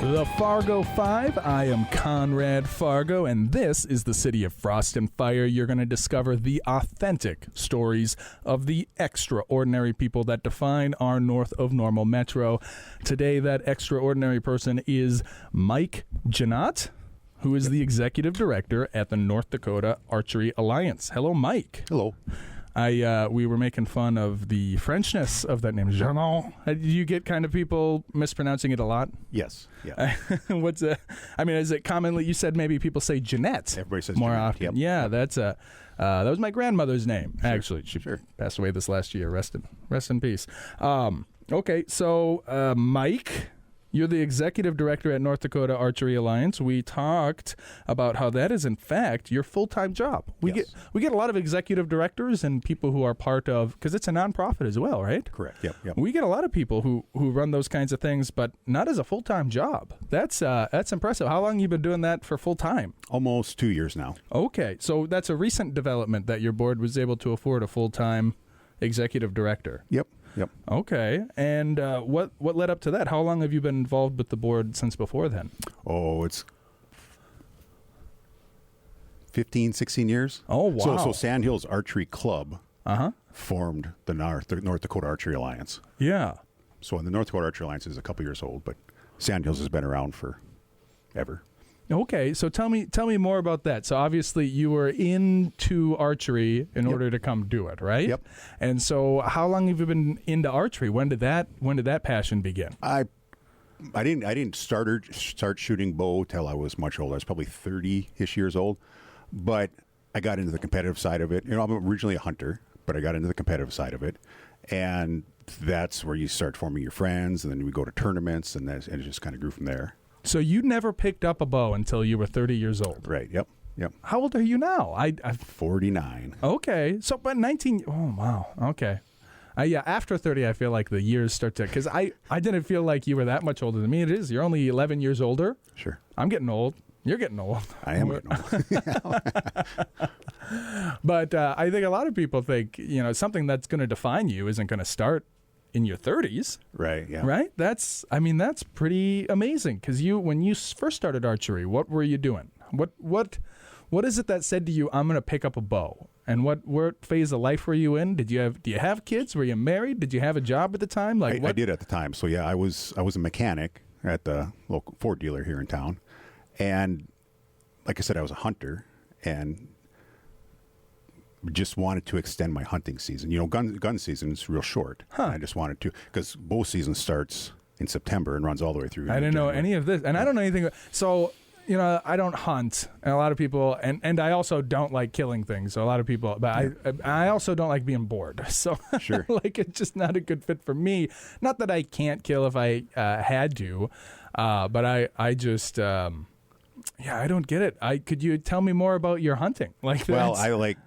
The Fargo Five. I am Conrad Fargo, and this is the city of frost and fire. You're going to discover the authentic stories of the extraordinary people that define our north of normal metro. Today, that extraordinary person is Mike Jeanotte, who is the executive director at the North Dakota Archery Alliance. Hello, Mike. Hello. We were making fun of the Frenchness of that name, Jeanotte. Do you get kind of people mispronouncing it a lot? Yes. Yeah. Is it commonly, you said maybe people say Jeanette. Everybody says more Jeanette, often. yep. Yeah, that's that was my grandmother's name, actually. She Sure. passed away this last year. Rest in peace. Okay, so Mike, you're the executive director at North Dakota Archery Alliance. We talked about how that is, in fact, your full-time job. We get a lot of executive directors and people who are part of, because it's a nonprofit as well, right? Correct. Yep. We get a lot of people who run those kinds of things, but not as a full-time job. That's impressive. How long have you been doing that for full-time? Almost 2 years now. Okay, so that's a recent development that your board was able to afford a full-time executive director. Yep. Okay, and what led up to that? How long have you been involved with the board since before then? Oh, it's 15, 16 years. Oh, wow. So Sandhills Archery Club formed the North Dakota Archery Alliance. Yeah. So the North Dakota Archery Alliance is a couple years old, but Sandhills has been around for ever. Okay, so tell me more about that. So obviously you were into archery in order to come do it, right? Yep. And so how long have you been into archery? When did that passion begin? I didn't start shooting bow till I was much older. I was probably 30-ish years old, but I got into the competitive side of it. I'm originally a hunter, but I got into the competitive side of it, and that's where you start forming your friends, and then we go to tournaments, and it just kind of grew from there. So you never picked up a bow until you were 30 years old? Right, yep. How old are you now? I 49. Okay, so but 19, oh wow, okay. After 30, I feel like the years start to, because I didn't feel like you were that much older than me. It is, you're only 11 years older. Sure. I'm getting old. You're getting old. I am getting old. But I think a lot of people think, something that's going to define you isn't going to start in your 30s. Right, yeah. Right? That's pretty amazing, because when you first started archery, what were you doing? What is it that said to you, I'm going to pick up a bow? And what phase of life were you in? Do you have kids? Were you married? Did you have a job at the time? I did at the time. So yeah, I was a mechanic at the local Ford dealer here in town. And like I said, I was a hunter and just wanted to extend my hunting season. Gun season is real short. I just wanted to, because bow season starts in September and runs all the way through. I didn't know any of this, and I don't know anything. So, I don't hunt, and a lot of people, and I also don't like killing things. So a lot of people, but I also don't like being bored. So sure, it's just not a good fit for me. Not that I can't kill if I had to, but I just. I don't get it. Could you tell me more about your hunting? Well, I like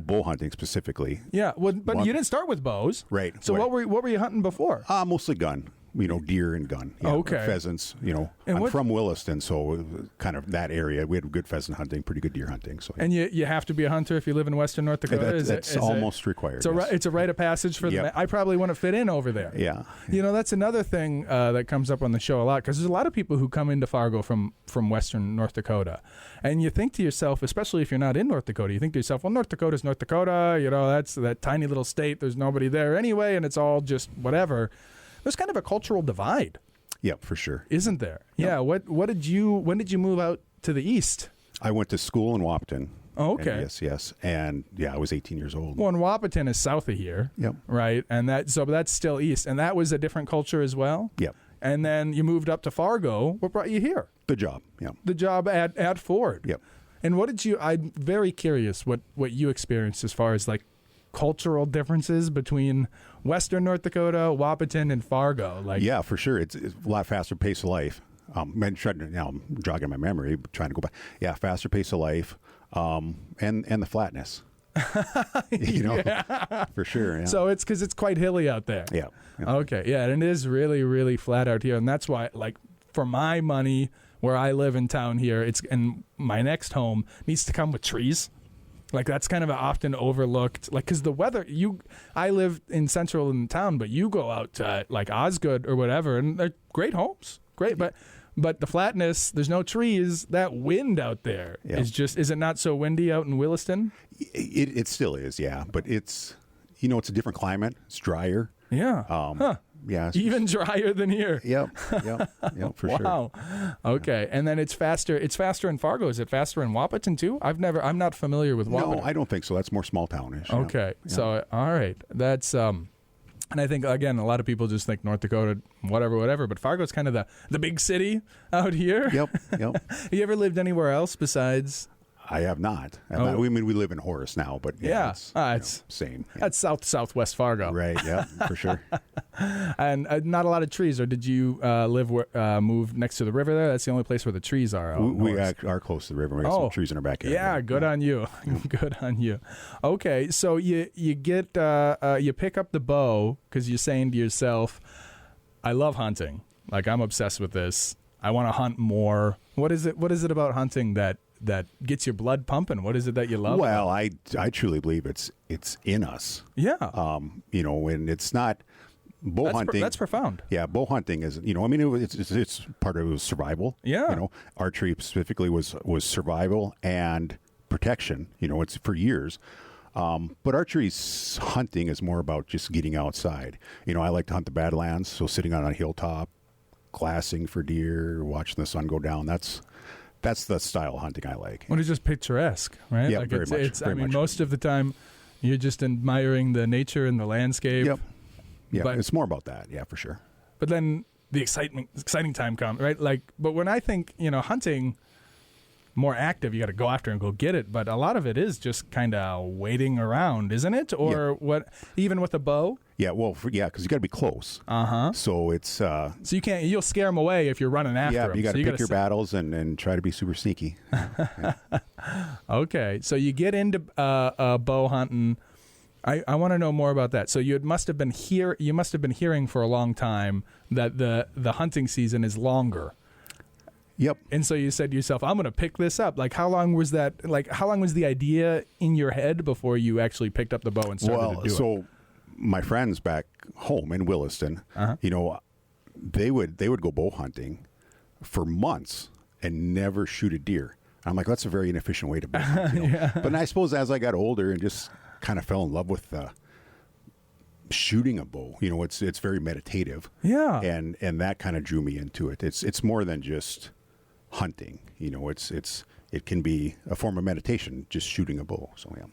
bow hunting specifically. Yeah, but you didn't start with bows, right? So right. what were you hunting before? Mostly gun. Deer and gun. Okay. Pheasants. I'm from Williston, so kind of that area. We had good pheasant hunting, pretty good deer hunting. So. And you have to be a hunter if you live in Western North Dakota. That's almost required. It's a rite of passage for them. I probably wouldn't fit in over there. Yeah. That's another thing that comes up on the show a lot, because there's a lot of people who come into Fargo from Western North Dakota, and you think to yourself, especially if you're not in North Dakota, you think to yourself, well, North Dakota's North Dakota. That's that tiny little state. There's nobody there anyway, and it's all just whatever. There's kind of a cultural divide. Yep, for sure. Isn't there? Yep. Yeah. When did you move out to the east? I went to school in Wapaton. Oh, okay. Yes. And I was 18 years old. Well, and Wapaton is south of here. Yep. Right. And that's still east. And that was a different culture as well? Yep. And then you moved up to Fargo. What brought you here? The job. Yeah. The job at Ford. Yep. And I'm very curious what you experienced as far as cultural differences between Western North Dakota, Wapaton, and Fargo. Yeah, for sure. It's a lot faster pace of life. I'm jogging my memory, trying to go back. Yeah, faster pace of life, and the flatness. For sure. Yeah. So it's because it's quite hilly out there. Yeah. Okay. Yeah, and it is really, really flat out here, and that's why, for my money, where I live in town here, and my next home needs to come with trees. That's kind of an often overlooked, because the weather, I live in central in town, but you go out to Osgood or whatever, and they're great homes. Great. But But the flatness, there's no trees. That wind out there is it not so windy out in Williston? It still is, yeah. But it's a different climate. It's drier. Yeah. Yeah. Even drier than here. Yep, for sure. Wow. Okay. And then it's faster. It's faster in Fargo. Is it faster in Wahpeton too? I'm not familiar with Wahpeton. No, I don't think so. That's more small townish. Okay. Yeah. So, all right. That's, and I think, again, a lot of people just think North Dakota, whatever, but Fargo's kind of the big city out here. Yep. Have you ever lived anywhere else besides? I have not. We live in Horace now, but it's same. Yeah. That's southwest Fargo. Right, yeah, for sure. And not a lot of trees, or did you move next to the river there? That's the only place where the trees are. We are close to the river. We have some trees in our backyard. Yeah, good on you. Good on you. Okay, so you get you pick up the bow because you're saying to yourself, I love hunting. Like, I'm obsessed with this. I want to hunt more. What is it about hunting that gets your blood pumping? What is it that you love? Well, I truly believe it's in us. Yeah. And it's not bow hunting. That's profound. Yeah, bow hunting is, it's part of survival. Yeah. Archery specifically was survival and protection. It's for years. But archery's hunting is more about just getting outside. I like to hunt the Badlands, so sitting on a hilltop, glassing for deer, watching the sun go down. That's the style of hunting I like. Well, it's just picturesque, right? Yeah, very much. Most of the time, you're just admiring the nature and the landscape. Yep. Yeah, but it's more about that. Yeah, for sure. But then the exciting time comes, right? But when I think, hunting more active, you got to go after and go get it. But a lot of it is just kind of waiting around, isn't it? Or what? Even with a bow. Yeah, because you got to be close. So it's so you'll scare them away if you're running after them. You got to pick your battles and try to be super sneaky. Yeah. Okay, so you get into bow hunting. I want to know more about that. So you must have been hearing for a long time that the hunting season is longer. Yep. And so you said to yourself, I'm going to pick this up. Like, how long was that? Like, how long was the idea in your head before you actually picked up the bow and started to do it? My friends back home in Williston, they would go bow hunting for months and never shoot a deer. I'm like, that's a very inefficient way to bow hunt. Yeah. But I suppose as I got older and just kind of fell in love with shooting a bow, it's very meditative. Yeah. And that kind of drew me into it. It's more than just hunting. It can be a form of meditation, just shooting a bow. So yeah.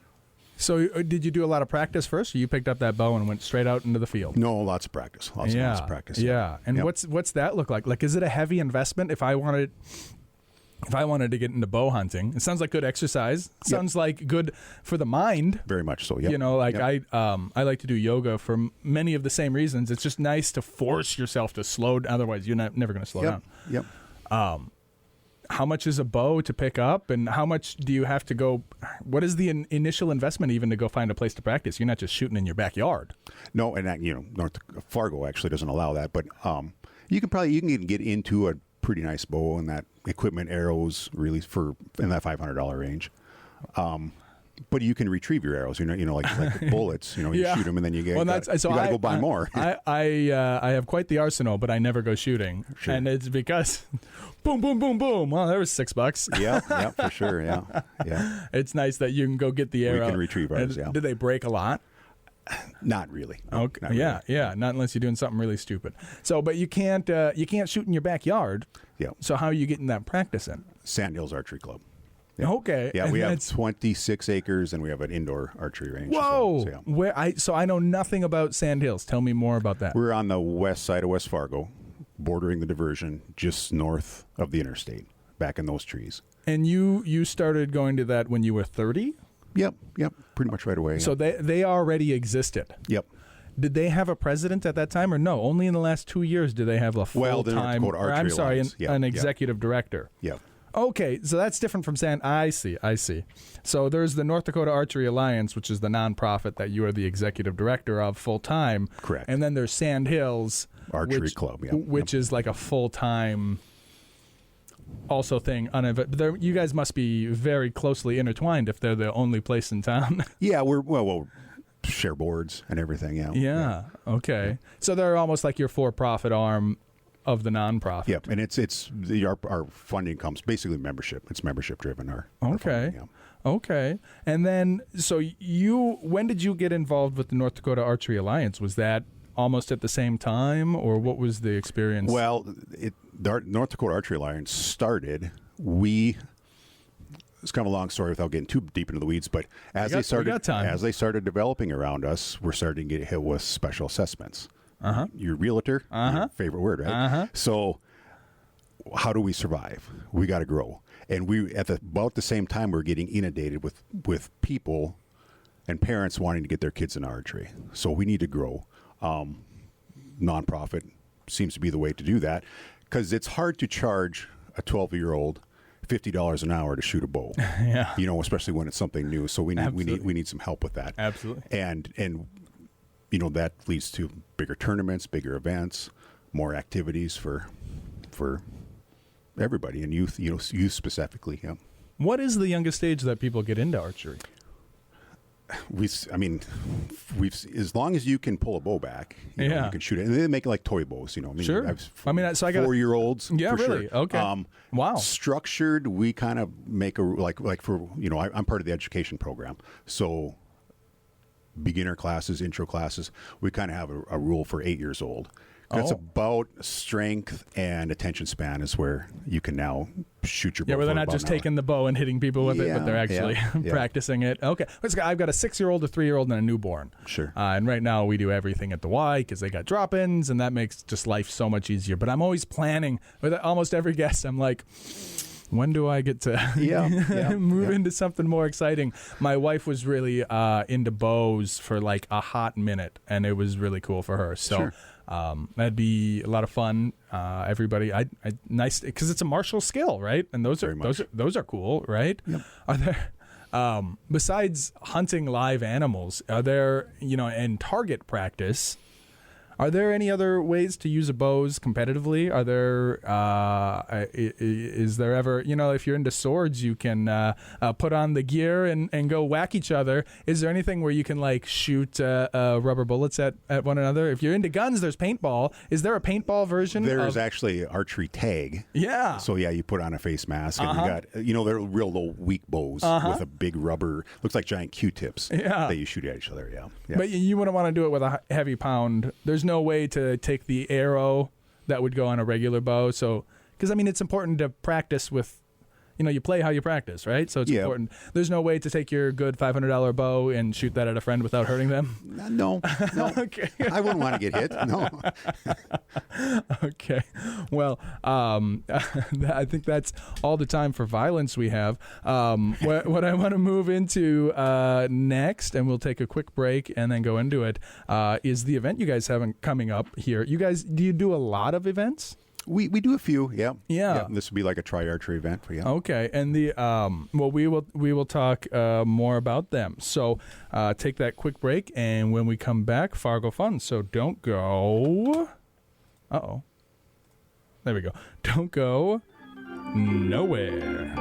So did you do a lot of practice first, or you picked up that bow and went straight out into the field? No, lots of practice. Lots of practice. Yeah. And what's that look like? Like, is it a heavy investment? If I wanted to get into bow hunting, it sounds like good exercise. It sounds like good for the mind. Very much so. Yeah. I like to do yoga for many of the same reasons. It's just nice to force yourself to slow down. Otherwise, you're never going to slow down. Yep. How much is a bow to pick up, and how much do you have to go? What is the initial investment even to go find a place to practice? You're not just shooting in your backyard. No, and that, North Fargo actually doesn't allow that, but you can get into a pretty nice bow and that equipment, arrows, really in that $500 range. But you can retrieve your arrows, like bullets. You shoot them and then you got to go buy more. I have quite the arsenal, but I never go shooting, and it's because boom, boom, boom, boom. Well, there was $6. Yeah, for sure. Yeah. It's nice that you can go get the arrow. We can retrieve ours. Yeah. Do they break a lot? Not really. Okay. Not really. Yeah. Not unless you're doing something really stupid. So, but you can't shoot in your backyard. Yeah. So how are you getting that practice in? Sandhills Archery Club. Yeah. Okay. Yeah, we have 26 acres and we have an indoor archery range. Whoa! As well. So I know nothing about Sandhills. Tell me more about that. We're on the west side of West Fargo, bordering the diversion, just north of the interstate, back in those trees. And you started going to that when you were 30? Yep, pretty much right away. So they already existed. Yep. Did they have a president at that time, or no? Only in the last 2 years did they have a full-time, the North Dakota Archery Alliance. an executive director. Yep. Okay, so that's different from I see. So there's the North Dakota Archery Alliance, which is the nonprofit that you are the executive director of full-time. Correct. And then there's Sandhills Archery Club, which is like a full-time also thing. But you guys must be very closely intertwined if they're the only place in town. Yeah, we'll share boards and everything. Yeah. Okay. So they're almost like your for-profit arm. of the nonprofit. Yep, and our funding comes basically membership. It's membership driven. Our Okay. funding, Okay. And then, so when did you get involved with the North Dakota Archery Alliance? Was that almost at the same time, or what was the experience? Well, the North Dakota Archery Alliance started. It's kind of a long story without getting too deep into the weeds, but as they started developing around us, we're starting to get hit with special assessments. Your realtor, your favorite word, right? So how do we survive? We got to grow. And we, about the same time, we're getting inundated with people and parents wanting to get their kids in archery. So we need to grow. Nonprofit seems to be the way to do that, because it's hard to charge a 12-year-old $50 an hour to shoot a bow. Yeah. Especially when it's something new. So we need some help with that. Absolutely. And that leads to bigger tournaments, bigger events, more activities for everybody, and youth specifically. Yeah. What is the youngest age that people get into archery? We've as long as you can pull a bow back, you can shoot it, and they make like toy bows. Sure. I got 4-year-olds. Yeah, for really. Sure. Okay. Wow. Structured, we kind of make I'm part of the education program, so beginner classes, intro classes, we kind of have a rule for 8 years old. That's about strength and attention span is where you can now shoot your bow. Yeah, where they're not just taking the bow and hitting people with it, but they're actually practicing it. Okay. I've got a 6-year-old, a 3-year-old, and a newborn. Sure. And right now we do everything at the Y because they got drop-ins, and that makes just life so much easier. But I'm always planning with almost every guest. I'm like, when do I get to move into something more exciting? My wife was really into bows for like a hot minute, and it was really cool for her. So. Sure. That'd be a lot of fun. Everybody, nice because it's a martial skill, right? And those are cool, right? Yep. Are there besides hunting live animals? Are there in target practice? Are there any other ways to use a bows competitively? Are there is there ever if you're into swords, you can put on the gear and go whack each other? Is there anything where you can like shoot rubber bullets at one another? If you're into guns, there's paintball. Is there a paintball version? There's actually archery tag. Yeah. So you put on a face mask and you got they're real little weak bows with a big rubber, looks like giant Q-tips that you shoot at each other. Yeah. But you wouldn't want to do it with a heavy pound. There's no way to take the arrow that would go on a regular bow. So, because it's important to practice with, you play how you practice, right? So it's important. There's no way to take your good $500 bow and shoot that at a friend without hurting them. No. Okay. I wouldn't want to get hit. No. Okay. Well, I think that's all the time for violence we have. What I want to move into next, and we'll take a quick break and then go into it, is the event you guys have coming up here. You guys, do you do a lot of events? We do a few, yeah. This would be like a tri-archery event for you. Okay, and the we will talk more about them. So take that quick break, and when we come back, Fargo Fun. So don't go. There we go. Don't go nowhere.